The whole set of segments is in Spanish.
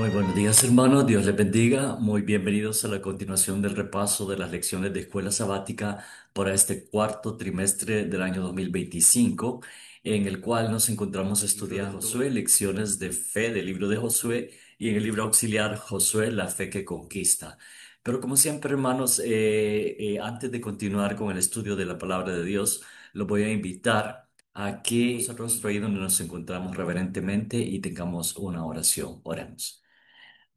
Muy buenos días, hermanos. Dios les bendiga. Muy bienvenidos a la continuación del repaso de las lecciones de escuela sabática para este cuarto trimestre del año 2025, en el cual nos encontramos estudiando Josué, lecciones de fe del libro de Josué y en el libro auxiliar Josué, la fe que conquista. Pero como siempre, hermanos, antes de continuar con el estudio de la palabra de Dios, los voy a invitar a que nos rostro ahí donde nos encontramos reverentemente y tengamos una oración. Oremos.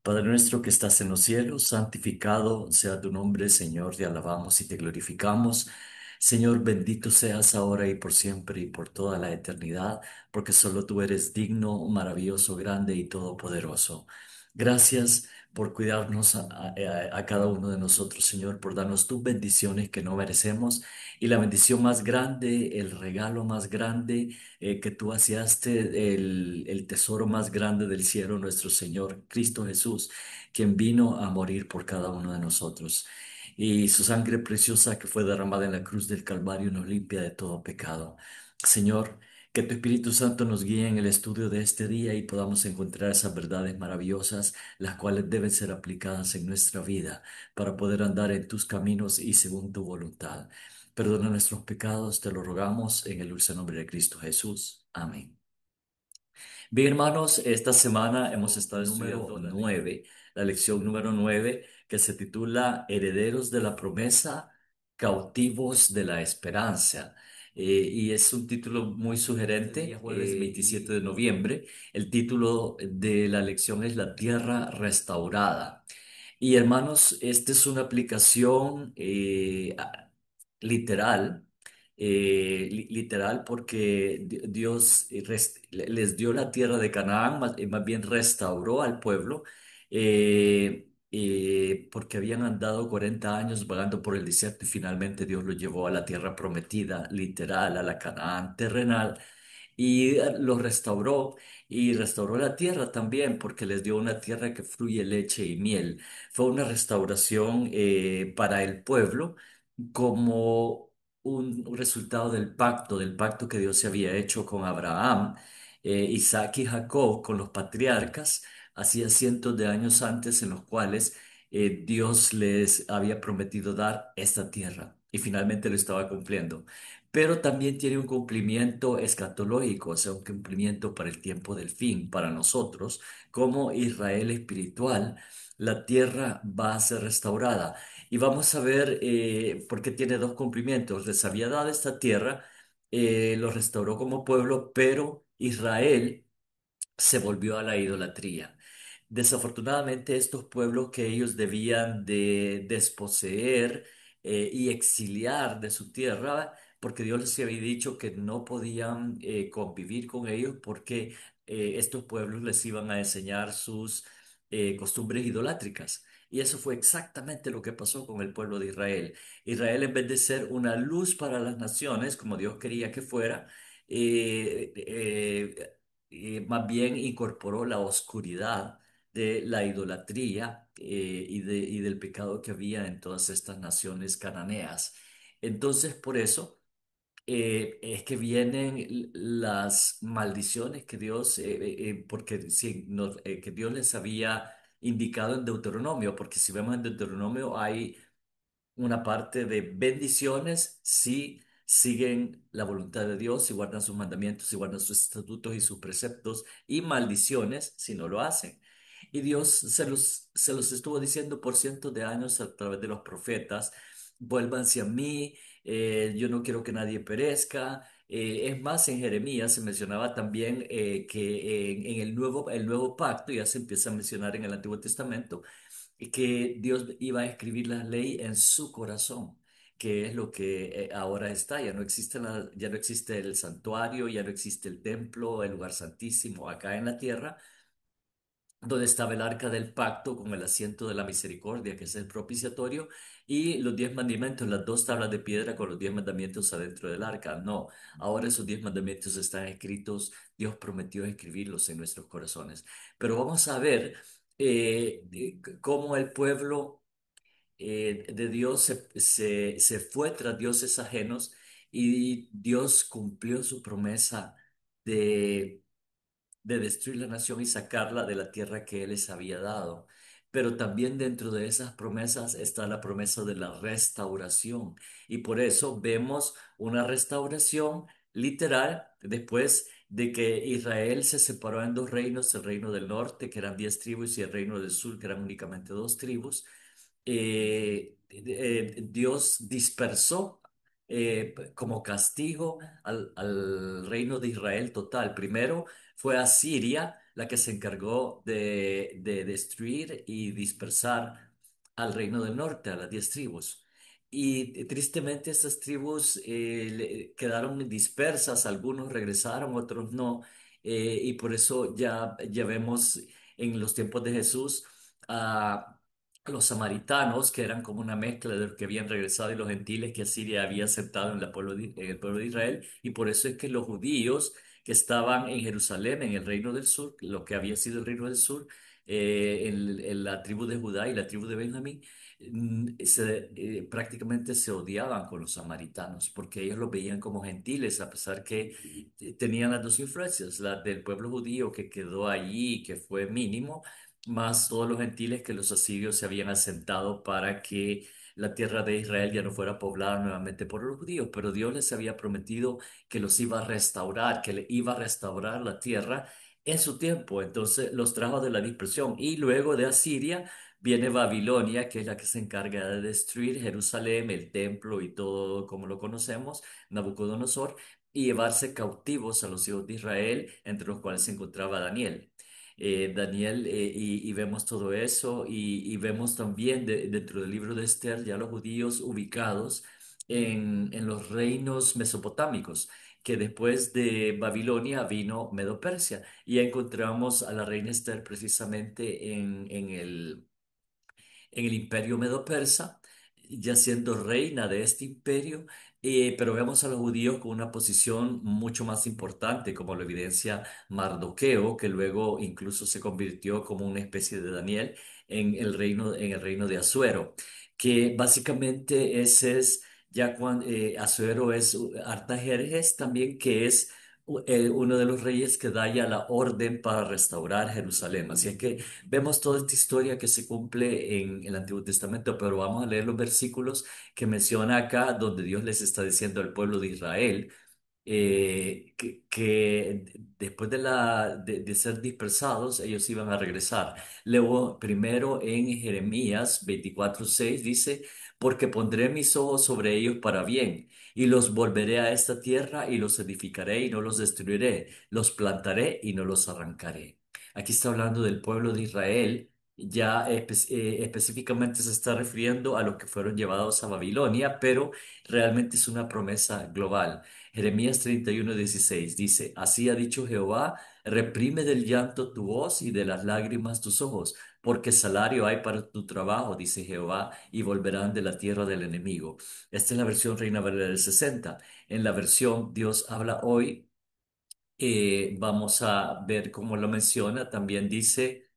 Padre nuestro que estás en los cielos, santificado sea tu nombre, Señor, te alabamos y te glorificamos. Señor, bendito seas ahora y por siempre y por toda la eternidad, porque solo tú eres digno, maravilloso, grande y todopoderoso. Gracias por cuidarnos a cada uno de nosotros, Señor, por darnos tus bendiciones que no merecemos y la bendición más grande, el regalo más grande que tú hacíaste el tesoro más grande del cielo, nuestro Señor Cristo Jesús, quien vino a morir por cada uno de nosotros. Y su sangre preciosa que fue derramada en la cruz del Calvario nos limpia de todo pecado. Señor, que tu Espíritu Santo nos guíe en el estudio de este día y podamos encontrar esas verdades maravillosas, las cuales deben ser aplicadas en nuestra vida para poder andar en tus caminos y según tu voluntad. Perdona nuestros pecados, te lo rogamos en el dulce nombre de Cristo Jesús. Amén. Bien, hermanos, esta semana hemos estado estudiando la lección número 9, que se titula Herederos de la promesa, cautivos de la esperanza. Y es un título muy sugerente, jueves 27 de noviembre. El título de la lección es La tierra restaurada. Y hermanos, esta es una aplicación literal, literal porque Dios les dio la tierra de Canaán, más bien restauró al pueblo, porque habían andado 40 años vagando por el desierto y finalmente Dios los llevó a la tierra prometida, literal, a la Canaán terrenal y los restauró y restauró la tierra también porque les dio una tierra que fluye leche y miel. Fue una restauración para el pueblo como un resultado del pacto que Dios se había hecho con Abraham, Isaac y Jacob, con los patriarcas, hacía cientos de años antes en los cuales Dios les había prometido dar esta tierra y finalmente lo estaba cumpliendo, pero también tiene un cumplimiento escatológico, o sea, un cumplimiento para el tiempo del fin, para nosotros, como Israel espiritual, la tierra va a ser restaurada. Y vamos a ver por qué tiene dos cumplimientos. Les había dado esta tierra, lo restauró como pueblo, pero Israel se volvió a la idolatría. Desafortunadamente, estos pueblos que ellos debían de desposeer y exiliar de su tierra, porque Dios les había dicho que no podían convivir con ellos porque estos pueblos les iban a enseñar sus costumbres idolátricas. Y eso fue exactamente lo que pasó con el pueblo de Israel. Israel, en vez de ser una luz para las naciones, como Dios quería que fuera, eh, eh, más bien incorporó la oscuridad de la idolatría y del pecado que había en todas estas naciones cananeas. Entonces, por eso es que vienen las maldiciones que Dios, porque sí, que Dios les había indicado en Deuteronomio, porque si vemos en Deuteronomio hay una parte de bendiciones si siguen la voluntad de Dios, si guardan sus mandamientos, si guardan sus estatutos y sus preceptos, y maldiciones si no lo hacen. Y Dios se los estuvo diciendo por cientos de años a través de los profetas, vuélvanse a mí, yo no quiero que nadie perezca. Es más, en Jeremías se mencionaba también que en el nuevo pacto, ya se empieza a mencionar en el Antiguo Testamento, y que Dios iba a escribir la ley en su corazón, que es lo que ahora está. Ya no existe ya no existe el santuario, ya no existe el templo, el lugar santísimo acá en la tierra, donde estaba el arca del pacto con el asiento de la misericordia, que es el propiciatorio, y los 10 mandamientos, las dos tablas de piedra con los 10 mandamientos adentro del arca. No, ahora esos 10 mandamientos están escritos, Dios prometió escribirlos en nuestros corazones. Pero vamos a ver cómo el pueblo de Dios se fue tras dioses ajenos y Dios cumplió su promesa de destruir la nación y sacarla de la tierra que Él les había dado. Pero también dentro de esas promesas está la promesa de la restauración. Y por eso vemos una restauración literal después de que Israel se separó en dos reinos, el reino del norte, que eran 10 tribus, y el reino del sur, que eran únicamente 2 tribus. Dios dispersó como castigo al reino de Israel total. Primero fue Asiria la que se encargó de destruir y dispersar al reino del norte, a las 10 tribus. Y tristemente estas tribus quedaron dispersas, algunos regresaron, otros no. Y por eso ya vemos en los tiempos de Jesús a los samaritanos, que eran como una mezcla de los que habían regresado y los gentiles que Asiria había aceptado en, en el pueblo de Israel. Y por eso es que los judíos que estaban en Jerusalén, en el reino del sur, lo que había sido el reino del sur, en la tribu de Judá y la tribu de Benjamín, prácticamente se odiaban con los samaritanos, porque ellos los veían como gentiles, a pesar que tenían las dos influencias, la del pueblo judío que quedó allí, que fue mínimo, más todos los gentiles que los asirios se habían asentado para que la tierra de Israel ya no fuera poblada nuevamente por los judíos, pero Dios les había prometido que los iba a restaurar, que le iba a restaurar la tierra en su tiempo. Entonces los trajo de la dispersión y luego de Asiria viene Babilonia, que es la que se encarga de destruir Jerusalén, el templo y todo como lo conocemos, Nabucodonosor, y llevarse cautivos a los hijos de Israel, entre los cuales se encontraba Daniel. Daniel, y vemos todo eso y vemos también dentro del libro de Esther ya los judíos ubicados en los reinos mesopotámicos, que después de Babilonia vino Medo-Persia y encontramos a la reina Esther precisamente en el imperio medo-persa, ya siendo reina de este imperio, pero vemos a los judíos con una posición mucho más importante, como lo evidencia Mardoqueo, que luego incluso se convirtió como una especie de Daniel en el reino de Asuero, que básicamente ese es ya cuando Asuero es Artajerjes también, que es uno de los reyes que da ya la orden para restaurar Jerusalén. Así es que vemos toda esta historia que se cumple en el Antiguo Testamento, pero vamos a leer los versículos que menciona acá, donde Dios les está diciendo al pueblo de Israel que después de ser dispersados, ellos iban a regresar. Luego, primero en Jeremías 24:6 dice, porque pondré mis ojos sobre ellos para bien, y los volveré a esta tierra, y los edificaré y no los destruiré, los plantaré y no los arrancaré. Aquí está hablando del pueblo de Israel. Ya específicamente se está refiriendo a los que fueron llevados a Babilonia, pero realmente es una promesa global. Jeremías 31:16 dice, así ha dicho Jehová, reprime del llanto tu voz y de las lágrimas tus ojos, porque salario hay para tu trabajo, dice Jehová, y volverán de la tierra del enemigo. Esta es la versión Reina Valera del 60. En la versión Dios habla hoy, vamos a ver cómo lo menciona. También dice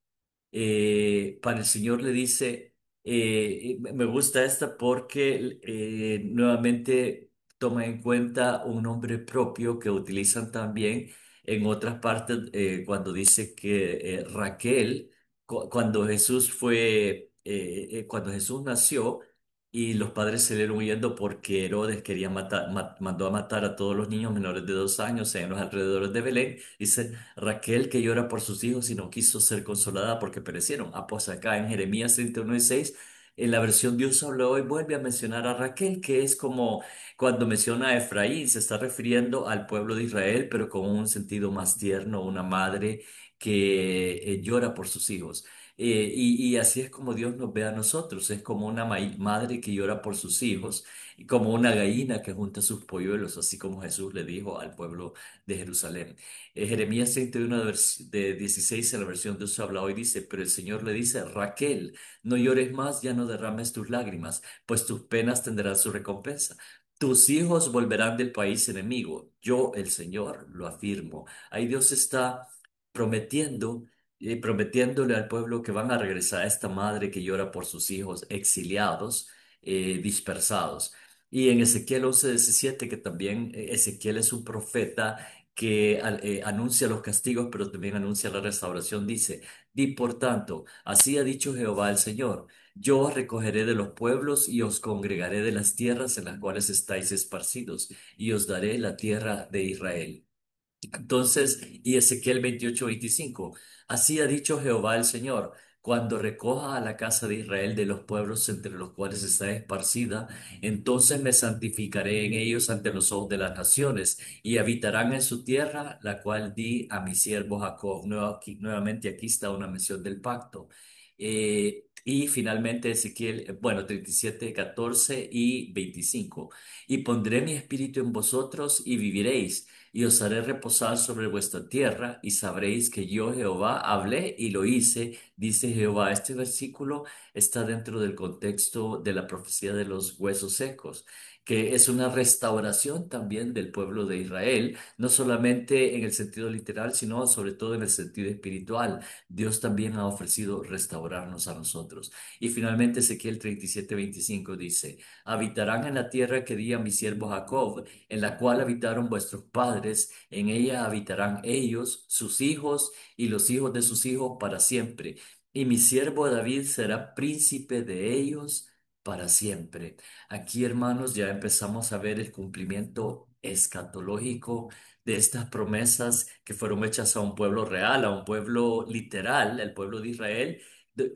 para el Señor le dice, me gusta esta porque nuevamente toma en cuenta un nombre propio que utilizan también en otras partes cuando dice que Raquel, cuando Jesús cuando Jesús nació y los padres se le huyendo porque Herodes quería matar, mandó a matar a todos los niños menores de 2 años en los alrededores de Belén. Dice, Raquel que llora por sus hijos y no quiso ser consolada porque perecieron. Ah, pues acá en Jeremías 31:6, en la versión Dios habló hoy, vuelve a mencionar a Raquel, que es como cuando menciona a Efraín, se está refiriendo al pueblo de Israel, pero con un sentido más tierno, una madre que llora por sus hijos. Y así es como Dios nos ve a nosotros, es como una madre que llora por sus hijos, y como una gallina que junta sus polluelos, así como Jesús le dijo al pueblo de Jerusalén. Jeremías 31 de 16 en la versión Dios habla hoy dice, pero el Señor le dice, Raquel, no llores más, ya no derrames tus lágrimas, pues tus penas tendrán su recompensa. Tus hijos volverán del país enemigo. Yo, el Señor, lo afirmo. Ahí Dios está prometiendo y prometiéndole al pueblo que van a regresar a esta madre que llora por sus hijos exiliados, dispersados. Y en Ezequiel 11:17, que también Ezequiel es un profeta que anuncia los castigos, pero también anuncia la restauración. Dice, di por tanto, así ha dicho Jehová el Señor, yo os recogeré de los pueblos y os congregaré de las tierras en las cuales estáis esparcidos, y os daré la tierra de Israel. Entonces, y Ezequiel 28:25, así ha dicho Jehová el Señor, cuando recoja a la casa de Israel de los pueblos entre los cuales está esparcida, entonces me santificaré en ellos ante los ojos de las naciones y habitarán en su tierra, la cual di a mi siervo Jacob. Nuevamente aquí está una mención del pacto. Y finalmente Ezequiel, bueno, 37, 14 y 25. Y pondré mi espíritu en vosotros y viviréis y os haré reposar sobre vuestra tierra, y sabréis que yo Jehová hablé y lo hice, dice Jehová. Este versículo está dentro del contexto de la profecía de los huesos secos, que es una restauración también del pueblo de Israel, no solamente en el sentido literal, sino sobre todo en el sentido espiritual. Dios también ha ofrecido restaurarnos a nosotros. Y finalmente Ezequiel 37:25 dice, habitarán en la tierra que di a mi siervo Jacob, en la cual habitaron vuestros padres, en ella habitarán ellos, sus hijos y los hijos de sus hijos para siempre. Y mi siervo David será príncipe de ellos para siempre. Aquí, hermanos, ya empezamos a ver el cumplimiento escatológico de estas promesas que fueron hechas a un pueblo real, a un pueblo literal, el pueblo de Israel,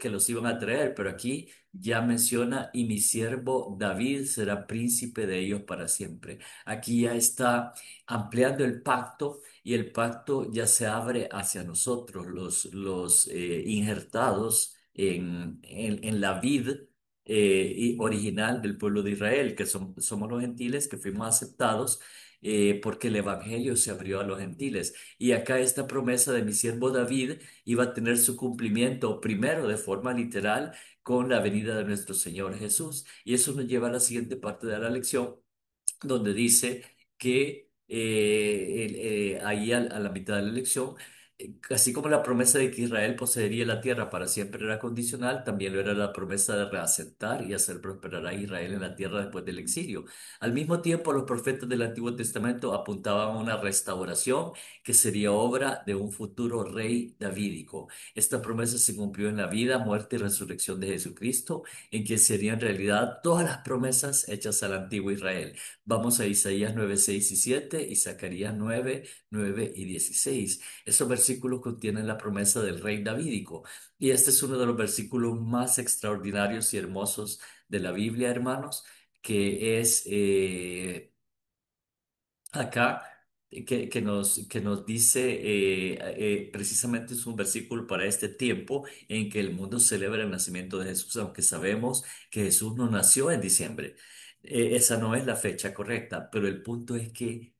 que los iban a traer, pero aquí ya menciona, y mi siervo David será príncipe de ellos para siempre. Aquí ya está ampliando el pacto y el pacto ya se abre hacia nosotros, los injertados en la vid y original del pueblo de Israel, que somos los gentiles que fuimos aceptados. Porque el evangelio se abrió a los gentiles. Y acá esta promesa de mi siervo David iba a tener su cumplimiento primero de forma literal con la venida de nuestro Señor Jesús. Y eso nos lleva a la siguiente parte de la lección, donde dice que ahí a la mitad de la lección, así como la promesa de que Israel poseería la tierra para siempre era condicional, también lo era la promesa de reasentar y hacer prosperar a Israel en la tierra después del exilio. Al mismo tiempo, los profetas del Antiguo Testamento apuntaban a una restauración que sería obra de un futuro rey davídico. Esta promesa se cumplió en la vida, muerte y resurrección de Jesucristo, en quien serían realidad todas las promesas hechas al antiguo Israel. Vamos a Isaías 9, 6 y 7 y Zacarías 9, 9 y 16. Esos versículos contienen la promesa del rey davídico. Y este es uno de los versículos más extraordinarios y hermosos de la Biblia, hermanos, que es acá, que nos dice, precisamente es un versículo para este tiempo en que el mundo celebra el nacimiento de Jesús, aunque sabemos que Jesús no nació en diciembre. Esa no es la fecha correcta, pero el punto es que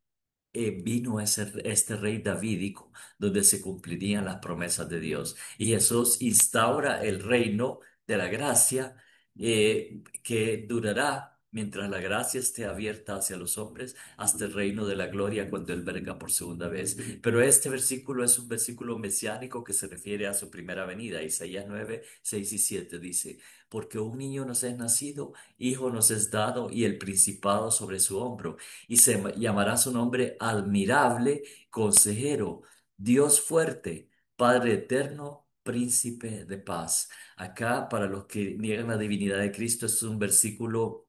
vino este rey davídico, donde se cumplirían las promesas de Dios. Y Jesús instaura el reino de la gracia, que durará mientras la gracia esté abierta hacia los hombres, hasta el reino de la gloria cuando Él venga por segunda vez. Pero este versículo es un versículo mesiánico que se refiere a su primera venida. Isaías 9, 6 y 7 dice, porque un niño nos es nacido, hijo nos es dado, y el principado sobre su hombro, y se llamará su nombre admirable, consejero, Dios fuerte, Padre eterno, príncipe de paz. Acá, para los que niegan la divinidad de Cristo, es un versículo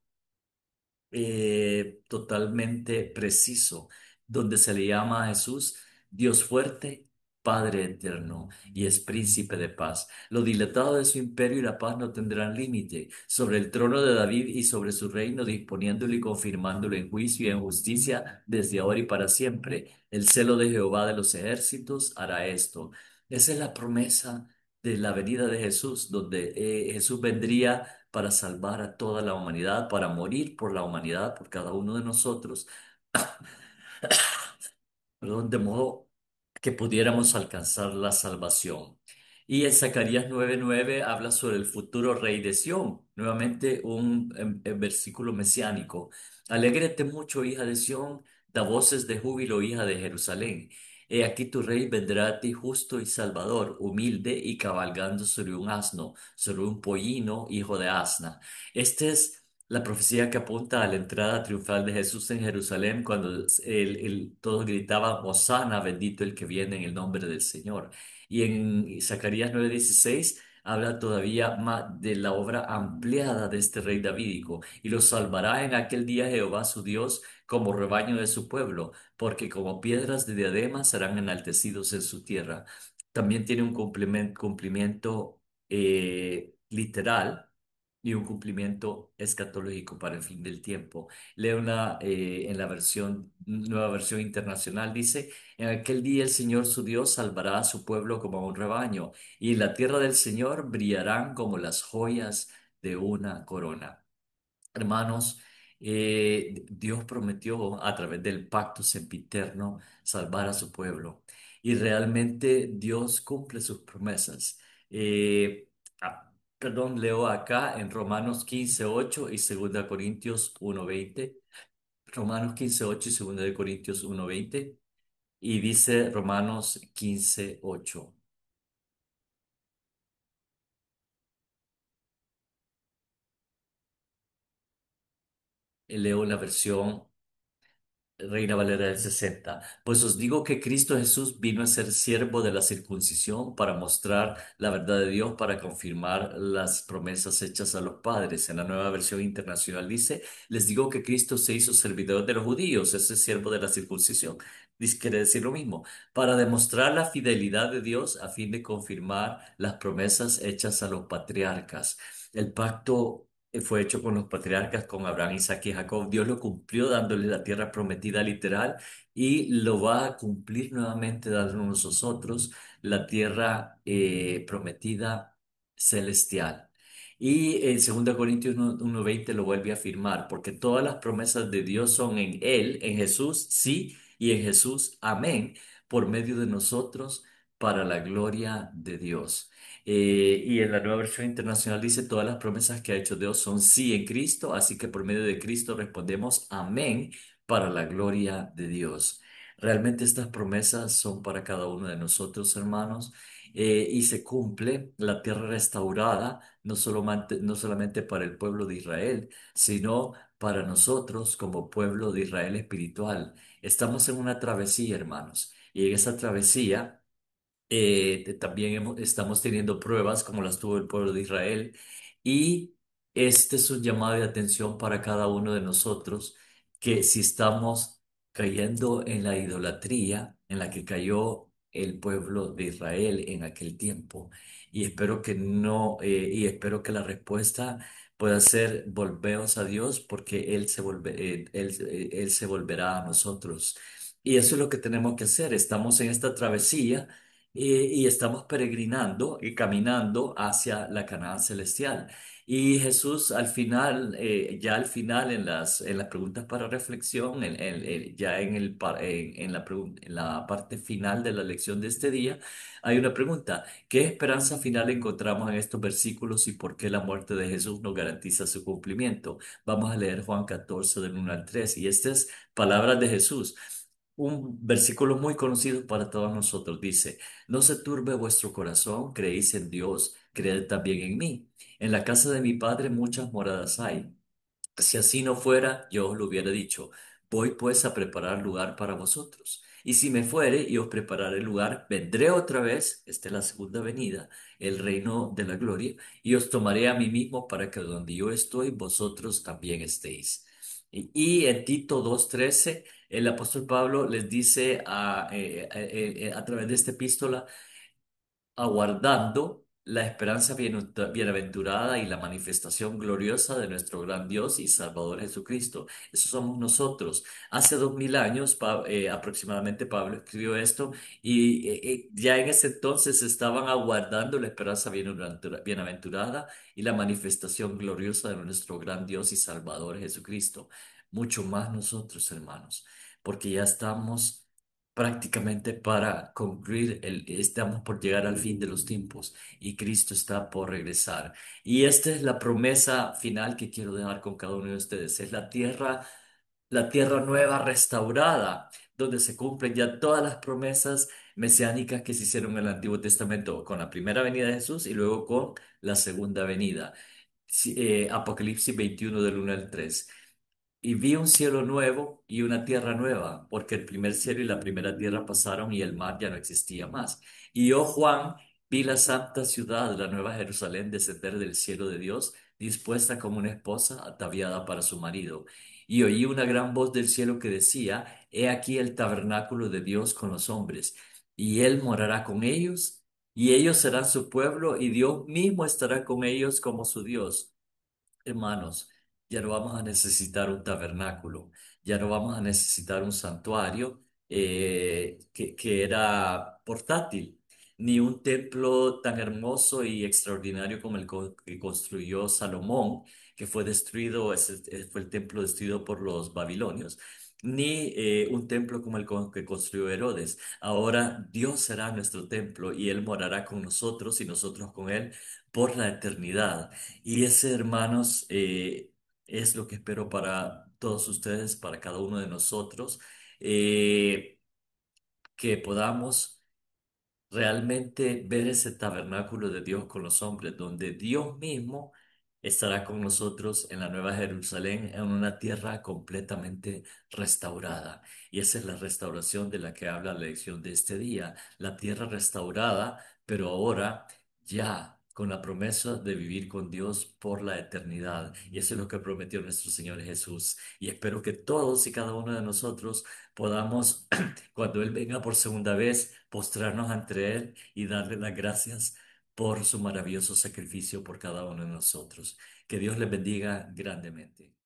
totalmente preciso, donde se le llama a Jesús Dios fuerte, Padre eterno, y es príncipe de paz. Lo dilatado de su imperio y la paz no tendrán límite sobre el trono de David y sobre su reino, disponiéndolo y confirmándolo en juicio y en justicia desde ahora y para siempre. El celo de Jehová de los ejércitos hará esto. Esa es la promesa de la venida de Jesús, donde Jesús vendría para salvar a toda la humanidad, para morir por la humanidad, por cada uno de nosotros, perdón, de modo que pudiéramos alcanzar la salvación. Y en Zacarías 9:9 habla sobre el futuro rey de Sión, nuevamente un versículo mesiánico. Alégrate mucho, hija de Sión, da voces de júbilo, hija de Jerusalén. He aquí tu rey vendrá a ti justo y salvador, humilde y cabalgando sobre un asno, sobre un pollino, hijo de asna. Este es La profecía que apunta a la entrada triunfal de Jesús en Jerusalén cuando todos gritaban, Hosana, bendito el que viene en el nombre del Señor. Y en Zacarías 9:16 habla todavía más de la obra ampliada de este rey davídico. Y los salvará en aquel día Jehová su Dios como rebaño de su pueblo, porque como piedras de diadema serán enaltecidos en su tierra. También tiene un cumplimiento literal y un cumplimiento escatológico para el fin del tiempo. Leo en la nueva versión internacional, dice, en aquel día el Señor su Dios salvará a su pueblo como a un rebaño, y en la tierra del Señor brillarán como las joyas de una corona. Hermanos, Dios prometió a través del pacto sempiterno salvar a su pueblo y realmente Dios cumple sus promesas. Perdón, leo acá en Romanos 15:8 y 2 Corintios 1:20. Romanos 15:8 y 2 Corintios 1:20 y dice Romanos 15:8. Leo la versión Reina Valera del 60. Pues os digo que Cristo Jesús vino a ser siervo de la circuncisión para mostrar la verdad de Dios, para confirmar las promesas hechas a los padres. En la nueva versión internacional dice, les digo que Cristo se hizo servidor de los judíos, ese es siervo de la circuncisión. Quiere decir lo mismo, para demostrar la fidelidad de Dios a fin de confirmar las promesas hechas a los patriarcas. El pacto fue hecho con los patriarcas, con Abraham, Isaac y Jacob. Dios lo cumplió dándole la tierra prometida literal y lo va a cumplir nuevamente dándonos nosotros la tierra prometida celestial. Y en 2 Corintios 1:20 lo vuelve a afirmar, porque todas las promesas de Dios son en Él, en Jesús, sí, y en Jesús, amén, por medio de nosotros, para la gloria de Dios. Y en la nueva versión internacional dice, todas las promesas que ha hecho Dios son sí en Cristo, así que por medio de Cristo respondemos amén para la gloria de Dios. Realmente estas promesas son para cada uno de nosotros, hermanos, y se cumple la tierra restaurada, no solamente para el pueblo de Israel, sino para nosotros como pueblo de Israel espiritual. Estamos en una travesía, hermanos, y en esa travesía también estamos teniendo pruebas como las tuvo el pueblo de Israel y este es un llamado de atención para cada uno de nosotros que si estamos cayendo en la idolatría en la que cayó el pueblo de Israel en aquel tiempo y espero que no y espero que la respuesta pueda ser volveos a Dios porque Él se volverá a nosotros. Y eso es lo que tenemos que hacer. Estamos en esta travesía y estamos peregrinando y caminando hacia la Canaán celestial. Y Jesús al final, ya al final en las preguntas para reflexión, ya en la parte final de la lección de este día, hay una pregunta. ¿Qué esperanza final encontramos en estos versículos y por qué la muerte de Jesús nos garantiza su cumplimiento? Vamos a leer Juan 14 del 1 al 3 y estas es palabras de Jesús. Un versículo muy conocido para todos nosotros dice, no se turbe vuestro corazón, creéis en Dios, creed también en mí. En la casa de mi Padre muchas moradas hay. Si así no fuera, yo os lo hubiera dicho, voy pues a preparar lugar para vosotros. Y si me fuere y os prepararé lugar, vendré otra vez, esta es la segunda venida, el reino de la gloria, y os tomaré a mí mismo para que donde yo estoy, vosotros también estéis. Y en Tito 2:13 el apóstol Pablo les dice a través de esta epístola, aguardando la esperanza bienaventurada y la manifestación gloriosa de nuestro gran Dios y Salvador Jesucristo. Eso somos nosotros. Hace 2000 años, aproximadamente, Pablo escribió esto y ya en ese entonces estaban aguardando la esperanza bienaventurada y la manifestación gloriosa de nuestro gran Dios y Salvador Jesucristo. Mucho más nosotros, hermanos, porque ya estamos prácticamente para concluir, estamos por llegar al fin de los tiempos y Cristo está por regresar. Y esta es la promesa final que quiero dejar con cada uno de ustedes. Es la tierra nueva restaurada, donde se cumplen ya todas las promesas mesiánicas que se hicieron en el Antiguo Testamento con la primera venida de Jesús y luego con la segunda venida. Sí, Apocalipsis 21 del 1 al 3. Y vi un cielo nuevo y una tierra nueva, porque el primer cielo y la primera tierra pasaron y el mar ya no existía más. Y yo, Juan, vi la santa ciudad, la nueva Jerusalén, descender del cielo de Dios, dispuesta como una esposa ataviada para su marido. Y oí una gran voz del cielo que decía, He aquí el tabernáculo de Dios con los hombres, y él morará con ellos, y ellos serán su pueblo, y Dios mismo estará con ellos como su Dios. Hermanos, ya no vamos a necesitar un tabernáculo, ya no vamos a necesitar un santuario que era portátil, ni un templo tan hermoso y extraordinario como que construyó Salomón, que fue destruido, fue el templo destruido por los babilonios, ni un templo como que construyó Herodes. Ahora Dios será nuestro templo y Él morará con nosotros y nosotros con Él por la eternidad. Y ese, hermanos, es lo que espero para todos ustedes, para cada uno de nosotros, eh, que podamos realmente ver ese tabernáculo de Dios con los hombres, donde Dios mismo estará con nosotros en la Nueva Jerusalén, en una tierra completamente restaurada. Y esa es la restauración de la que habla la lección de este día, la tierra restaurada, pero ahora ya con la promesa de vivir con Dios por la eternidad. Y eso es lo que prometió nuestro Señor Jesús. Y espero que todos y cada uno de nosotros podamos cuando Él venga por segunda vez, postrarnos ante Él y darle las gracias por su maravilloso sacrificio por cada uno de nosotros. Que Dios les bendiga grandemente.